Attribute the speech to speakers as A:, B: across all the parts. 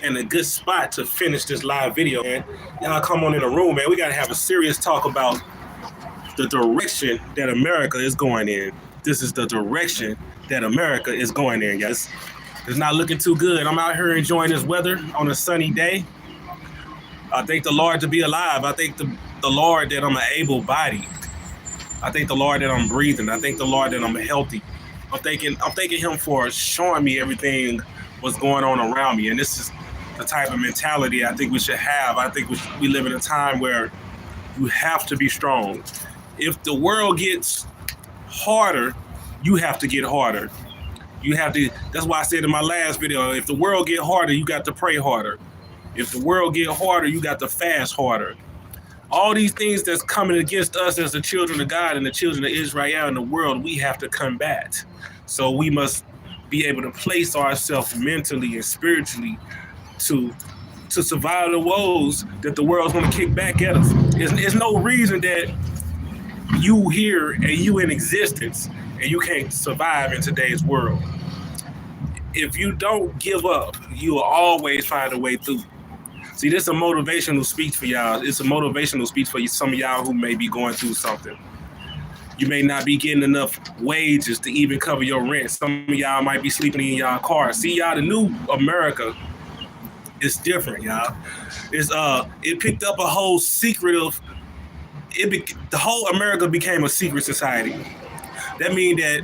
A: and a good spot to finish this live video, man. Y'all come on in the room, man. We got to have a serious talk about the direction that America is going in. This is the direction that America is going in, guys. It's not looking too good. I'm out here enjoying this weather on a sunny day. I thank the Lord to be alive. I thank the Lord that I'm able bodied. I thank the Lord that I'm breathing. I thank the Lord that I'm healthy. I'm thanking Him for showing me everything what's going on around me. And this is the type of mentality I think we should have. I think we live in a time where you have to be strong. If the world gets harder, you have to get harder. You have to. That's why I said in my last video, if the world get harder, you got to pray harder. If the world get harder, you got to fast harder. All these things that's coming against us as the children of God and the children of Israel in the world, we have to combat. So we must be able to place ourselves mentally and spiritually to survive the woes that the world's going to kick back at us. There's no reason that you here and you in existence and you can't survive in today's world. If you don't give up, you will always find a way through. See, this is a motivational speech for y'all. It's a motivational speech for some of y'all who may be going through something. You may not be getting enough wages to even cover your rent. Some of y'all might be sleeping in y'all car. See, y'all, the new America is different, y'all. It picked up a whole secret of the whole America became a secret society. That means that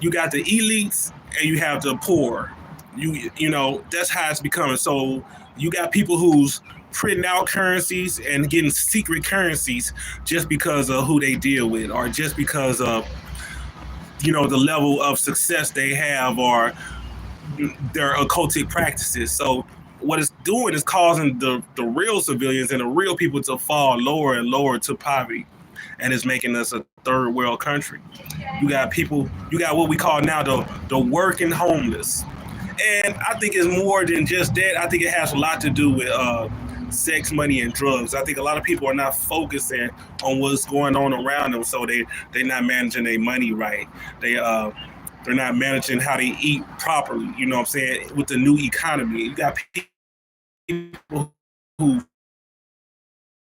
A: you got the elites and you have the poor. You know, that's how it's becoming. So you got people who's printing out currencies and getting secret currencies just because of who they deal with, or just because of, you know, the level of success they have, or their occultic practices. So what it's doing is causing the real civilians and the real people to fall lower and lower to poverty, and it's making us a third world country. You got what we call now the working homeless. And I think it's more than just that. I think it has a lot to do with sex, money, and drugs. I think a lot of people are not focusing on what's going on around them, so they're not managing their money right. They're not managing how they eat properly. You know what I'm saying? With the new economy, you got people who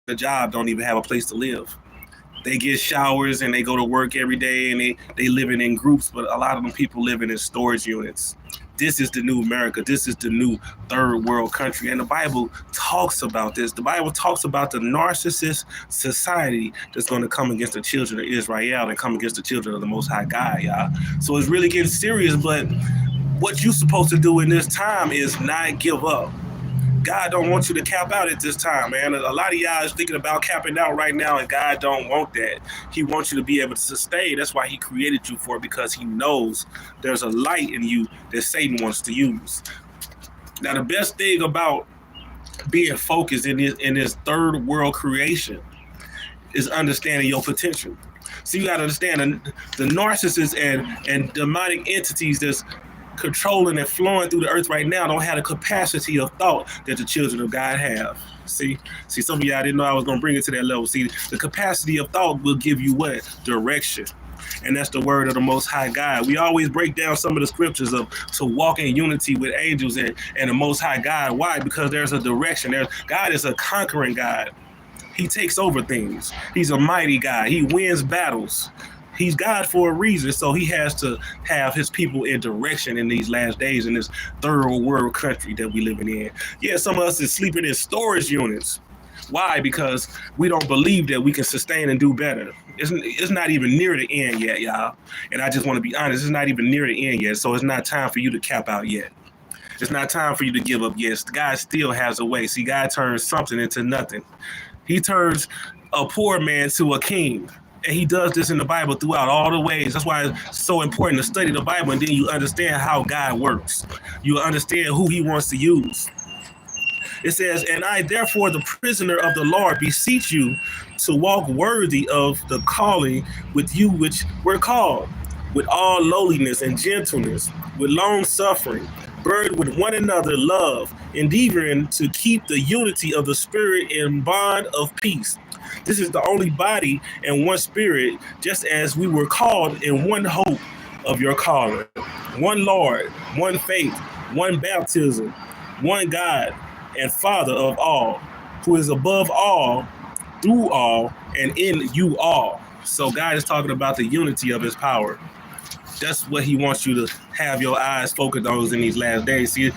A: the job don't even have a place to live. They get showers and they go to work every day, and they living in groups, but a lot of them people living in storage units. This is the new America. This is the new third world country. And the Bible talks about this. The Bible talks about the narcissist society that's going to come against the children of Israel and come against the children of the Most High God, y'all. So it's really getting serious, but what you're supposed to do in this time is not give up. God don't want you to cap out at this time, man. A lot of y'all is thinking about capping out right now, and God don't want that. He wants you to be able to sustain. That's why He created you for it, because He knows there's a light in you that Satan wants to use. Now, the best thing about being focused in this third world creation is understanding your potential. So you got to understand the narcissists and demonic entities that's controlling and flowing through the earth right now don't have the capacity of thought that the children of God have. See, some of y'all didn't know I was going to bring it to that level. See, the capacity of thought will give you what? Direction. And that's the word of the Most High God. We always break down some of the scriptures of to walk in unity with angels and the Most High God. Why? Because there's a direction. God is a conquering God. He takes over things. He's a mighty God. He wins battles. He's God for a reason, so He has to have His people in direction in these last days in this third world country that we living in. Yeah, some of us is sleeping in storage units. Why? Because we don't believe that we can sustain and do better. It's not even near the end yet, y'all. And I just want to be honest, it's not even near the end yet, so it's not time for you to cap out yet. It's not time for you to give up yet. God still has a way. See, God turns something into nothing. He turns a poor man to a king. And He does this in the Bible throughout all the ways. That's why it's so important to study the Bible, and then you understand how God works. You understand who He wants to use. It says, "And I, therefore, the prisoner of the Lord, beseech you to walk worthy of the calling with you which were called, with all lowliness and gentleness, with long suffering, burdened with one another love, endeavoring to keep the unity of the Spirit in bond of peace. This is the only body and one Spirit, just as we were called in one hope of your calling, one Lord, one faith, one baptism, one God and Father of all, who is above all, through all, and in you all. So God is talking about the unity of his power. That's what he wants you to have your eyes focused on in these last days. See,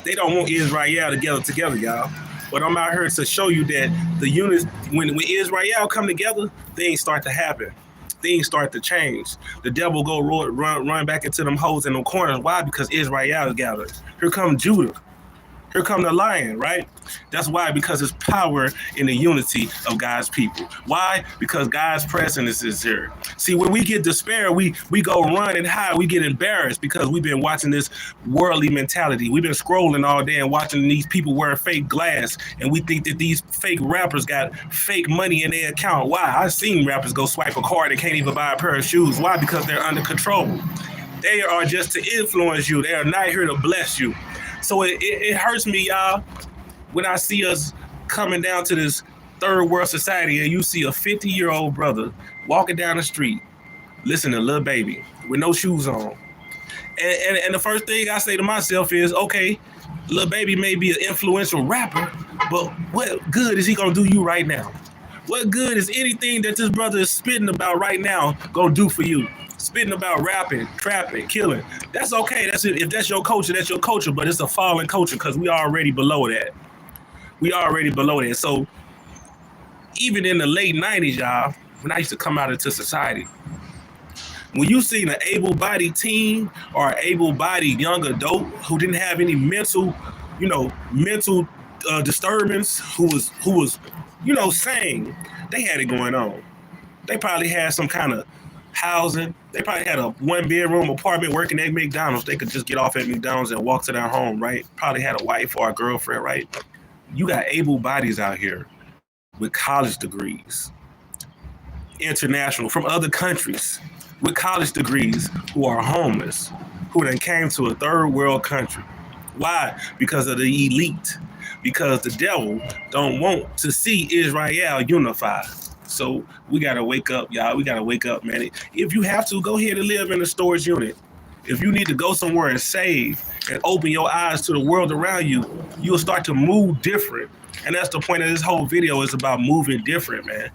A: they don't want Israel together, y'all. But I'm out here to show you that the units, when Israel come together, things start to happen. Things start to change. The devil go run back into them holes in them corners. Why? Because Israel is gathered. Here come Judah. Here come the lion, right? That's why, because it's power in the unity of God's people. Why? Because God's presence is here. See, when we get despair, we go run and hide. We get embarrassed because we've been watching this worldly mentality. We've been scrolling all day and watching these people wear fake glass, and we think that these fake rappers got fake money in their account. Why? I've seen rappers go swipe a card and can't even buy a pair of shoes. Why? Because they're under control. They are just to influence you. They are not here to bless you. So it hurts me, y'all, when I see us coming down to this third world society and you see a 50-year-old brother walking down the street, listening to Lil Baby with no shoes on. And the first thing I say to myself is, okay, Lil Baby may be an influential rapper, but what good is he going to do you right now? What good is anything that this brother is spitting about right now going to do for you? Spitting about rapping, trapping, killing. That's okay. That's it. If that's your culture, that's your culture. But it's a fallen culture because we already below that. We already below that. So even in the late 90s, y'all, when I used to come out into society, when you seen an able-bodied teen or an able-bodied young adult who didn't have any mental disturbance, who was sane, they had it going on. They probably had some kind of housing. They probably had a one-bedroom apartment working at McDonald's. They could just get off at McDonald's and walk to their home, right? Probably had a wife or a girlfriend, right? You got able bodies out here with college degrees, international, from other countries, with college degrees who are homeless, who then came to a third world country. Why? Because of the elite. Because the devil don't want to see Israel unified. So we got to wake up, y'all. We got to wake up, man. If you have to, go ahead and live in a storage unit. If you need to go somewhere and save and open your eyes to the world around you, you'll start to move different. And that's the point of this whole video, is about moving different, man.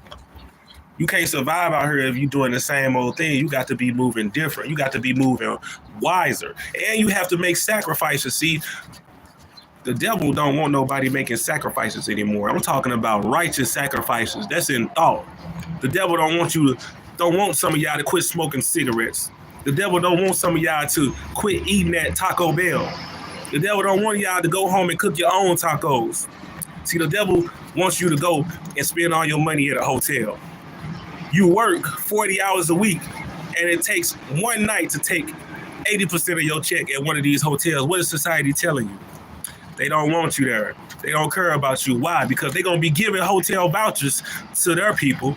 A: You can't survive out here if you're doing the same old thing. You got to be moving different. You got to be moving wiser. And you have to make sacrifices. See, the devil don't want nobody making sacrifices anymore. I'm talking about righteous sacrifices. That's in thought. The devil don't want some of y'all to quit smoking cigarettes. The devil don't want some of y'all to quit eating that Taco Bell. The devil don't want y'all to go home and cook your own tacos. See, the devil wants you to go and spend all your money at a hotel. You work 40 hours a week, and it takes one night to take 80% of your check at one of these hotels. What is society telling you? They don't want you there. They don't care about you. Why? Because they're going to be giving hotel vouchers to their people.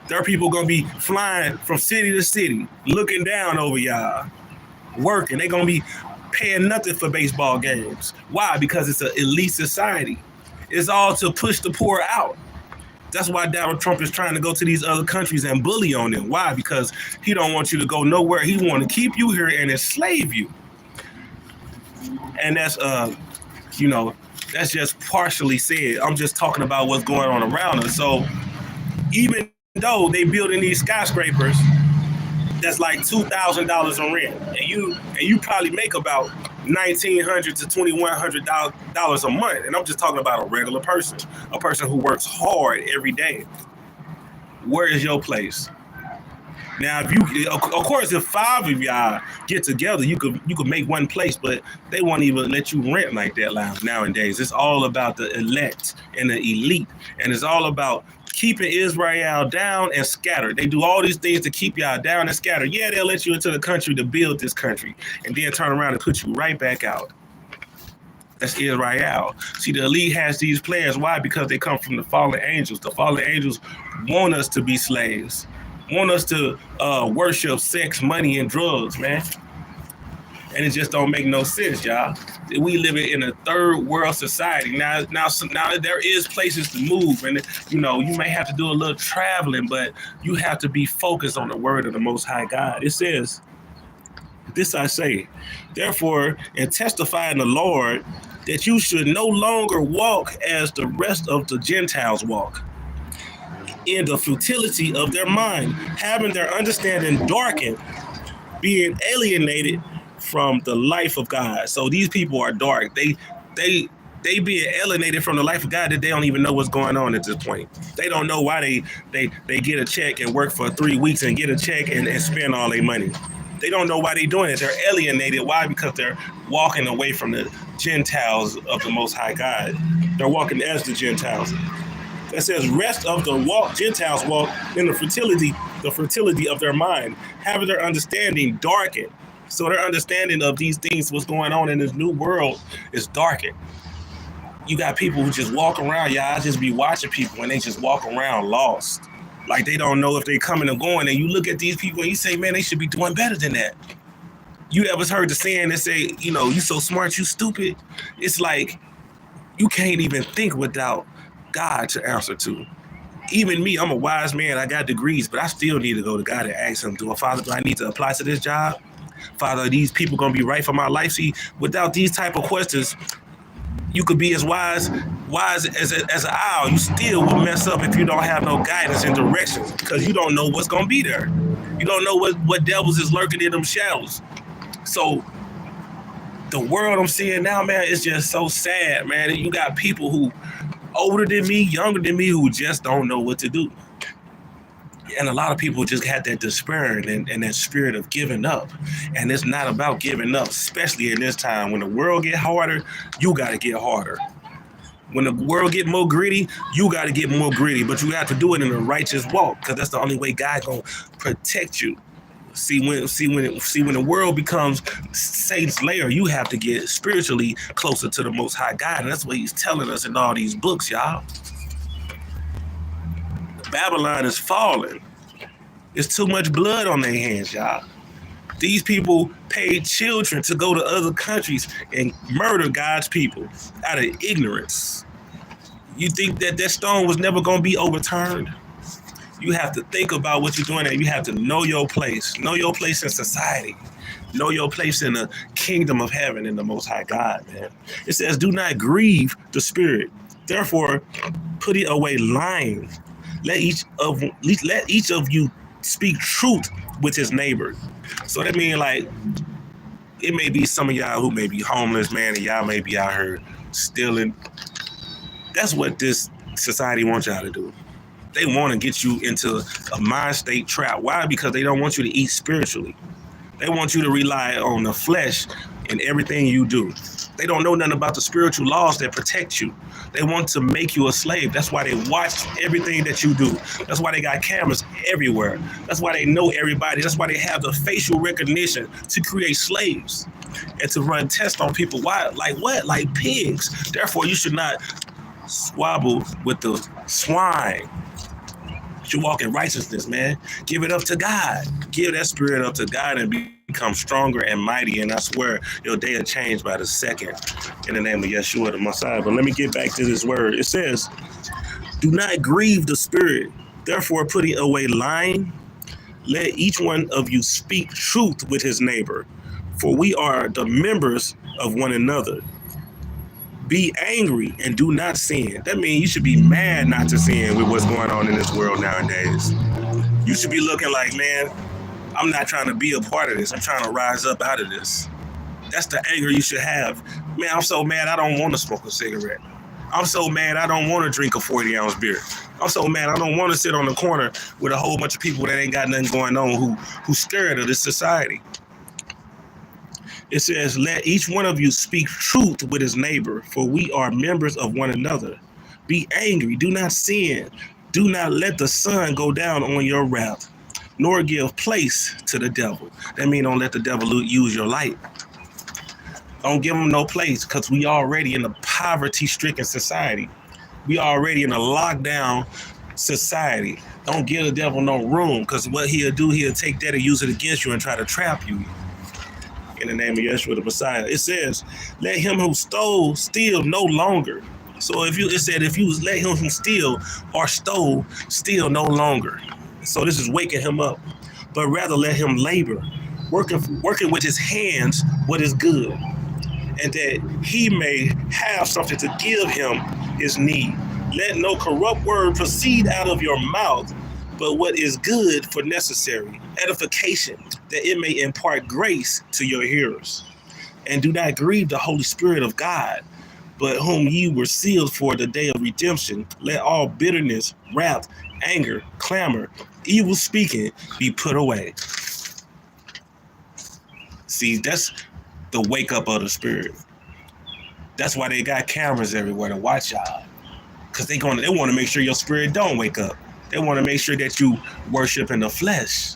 A: Their people going to be flying from city to city, looking down over y'all, working. They're going to be paying nothing for baseball games. Why? Because it's an elite society. It's all to push the poor out. That's why Donald Trump is trying to go to these other countries and bully on them. Why? Because he don't want you to go nowhere. He want to keep you here and enslave you. And that's, that's just partially said. I'm just talking about what's going on around us. So even though they building these skyscrapers, that's like $2,000 in rent, and you probably make about $1,900 to $2,100 a month. And I'm just talking about a regular person, a person who works hard every day. Where is your place? Now, if you, of course, if 5 of y'all get together, you could make one place, but they won't even let you rent like that nowadays. It's all about the elect and the elite, and it's all about keeping Israel down and scattered. They do all these things to keep y'all down and scattered. Yeah, they'll let you into the country to build this country, and then turn around and put you right back out. That's Israel. See, the elite has these plans. Why? Because they come from the fallen angels. The fallen angels want us to be slaves. Want us to worship sex, money, and drugs, man. And it just don't make no sense, y'all. We live in a third world society. Now there is places to move, and you may have to do a little traveling, but you have to be focused on the word of the Most High God. It says, This I say, therefore, and testify in the Lord that you should no longer walk as the rest of the Gentiles walk, in the futility of their mind, having their understanding darkened, being alienated from the life of God. So these people are dark. They being alienated from the life of God that they don't even know what's going on at this point. They don't know why they get a check and work for 3 weeks and get a check and spend all their money. They don't know why they're doing it. They're alienated. Why? Because they're walking away from the Gentiles of the Most High God. They're walking as the Gentiles. That says, rest of the Gentiles walk in the fertility of their mind, having their understanding darkened. So their understanding of these things, what's going on in this new world, is darkened. You got people who just walk around, y'all just be watching people and they just walk around lost. Like they don't know if they coming or going. And you look at these people and you say, man, they should be doing better than that. You ever heard the saying that say, you know, you so smart, you stupid? It's like you can't even think without God to answer to. Even me, I'm a wise man. I got degrees, but I still need to go to God and ask him, Father, do I need to apply to this job? Father, are these people going to be right for my life? See, without these type of questions, you could be as wise as an owl. You still will mess up if you don't have no guidance and directions, because you don't know what's going to be there. You don't know what devils is lurking in them shadows. So the world I'm seeing now, man, is just so sad, man. You got people who older than me, younger than me, who just don't know what to do. And a lot of people just had that despair and that spirit of giving up. And it's not about giving up, especially in this time. When the world get harder, you got to get harder. When the world get more gritty, you got to get more gritty. But you have to do it in a righteous walk, because that's the only way God gonna protect you. See, when the world becomes Satan's lair, you have to get spiritually closer to the Most High God. And that's what he's telling us in all these books, y'all. Babylon is falling. There's too much blood on their hands, y'all. These people paid children to go to other countries and murder God's people out of ignorance. You think that stone was never going to be overturned? You have to think about what you're doing, and you have to know your place. Know your place in society. Know your place in the kingdom of heaven in the Most High God, man. It says, do not grieve the Spirit. Therefore, put it away lying. Let each of you speak truth with his neighbor. So that means, like, it may be some of y'all who may be homeless, man, and y'all may be out here stealing. That's what this society wants y'all to do. They want to get you into a mind state trap. Why? Because they don't want you to eat spiritually. They want you to rely on the flesh in everything you do. They don't know nothing about the spiritual laws that protect you. They want to make you a slave. That's why they watch everything that you do. That's why they got cameras everywhere. That's why they know everybody. That's why they have the facial recognition to create slaves and to run tests on people. Why? Like what? Like pigs. Therefore, you should not squabble with the swine. You walk in righteousness, man. Give it up to God. Give that spirit up to God and become stronger and mighty. And I swear your day will change by the second in the name of Yeshua the Messiah. But let me get back to this word. It says, do not grieve the Spirit. Therefore, putting away lying, let each one of you speak truth with his neighbor. For we are the members of one another. Be angry and do not sin. That means you should be mad not to sin with what's going on in this world nowadays. You should be looking like, man, I'm not trying to be a part of this. I'm trying to rise up out of this. That's the anger you should have. Man, I'm so mad I don't want to smoke a cigarette. I'm so mad I don't want to drink a 40-ounce beer. I'm so mad I don't want to sit on the corner with a whole bunch of people that ain't got nothing going on who's scared of this society. It says, let each one of you speak truth with his neighbor, for we are members of one another. Be angry, do not sin. Do not let the sun go down on your wrath, nor give place to the devil. That means don't let the devil use your light. Don't give him no place, because we already in a poverty-stricken society. We already in a lockdown society. Don't give the devil no room, because what he'll do, he'll take that and use it against you and try to trap you. In the name of Yeshua the Messiah. It says, let him who stole steal no longer. So it said if you let him who steal or stole steal no longer. So this is waking him up. But rather let him labor, working with his hands what is good, and that he may have something to give him his need. Let no corrupt word proceed out of your mouth, but what is good for necessary edification, that it may impart grace to your hearers. And do not grieve the Holy Spirit of God, but whom ye were sealed for the day of redemption. Let all bitterness, wrath, anger, clamor, evil speaking be put away. See, that's the wake up of the spirit. That's why they got cameras everywhere to watch y'all. Because they want to make sure your spirit don't wake up. They want to make sure that you worship in the flesh.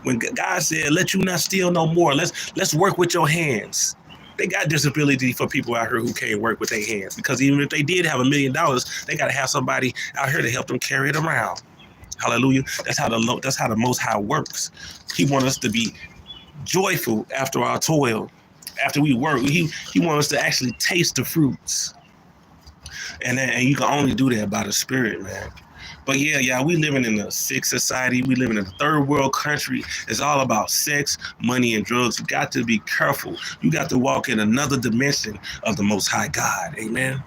A: When God said, let you not steal no more, let's work with your hands. They got disability for people out here who can't work with their hands, because even if they did have $1 million, they got to have somebody out here to help them carry it around. Hallelujah. That's how the Most High works. He wants us to be joyful after our toil, after we work. He wants us to actually taste the fruits, and you can only do that by the Spirit, man. But yeah, we living in a sick society. We living in a third world country. It's all about sex, money, and drugs. You got to be careful. You got to walk in another dimension of the Most High God. Amen.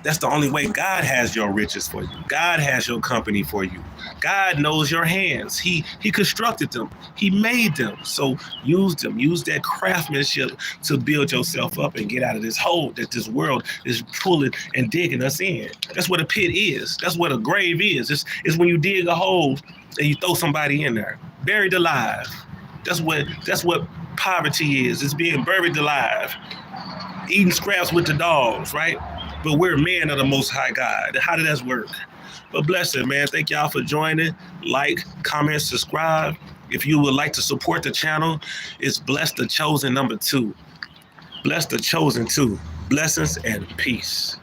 A: That's the only way. God has your riches for you. God has your company for you. God knows your hands. He constructed them. He made them. So use them. Use that craftsmanship to build yourself up and get out of this hole that this world is pulling and digging us in. That's what a pit is. That's what a grave is. It's when you dig a hole and you throw somebody in there, buried alive. That's what poverty is. It's being buried alive, eating scraps with the dogs, right? But we're men of the Most High God. How did that work? But bless it, man. Thank y'all for joining. Like, comment, subscribe. If you would like to support the channel, it's Bless the Chosen #2. Bless the Chosen 2. Blessings and peace.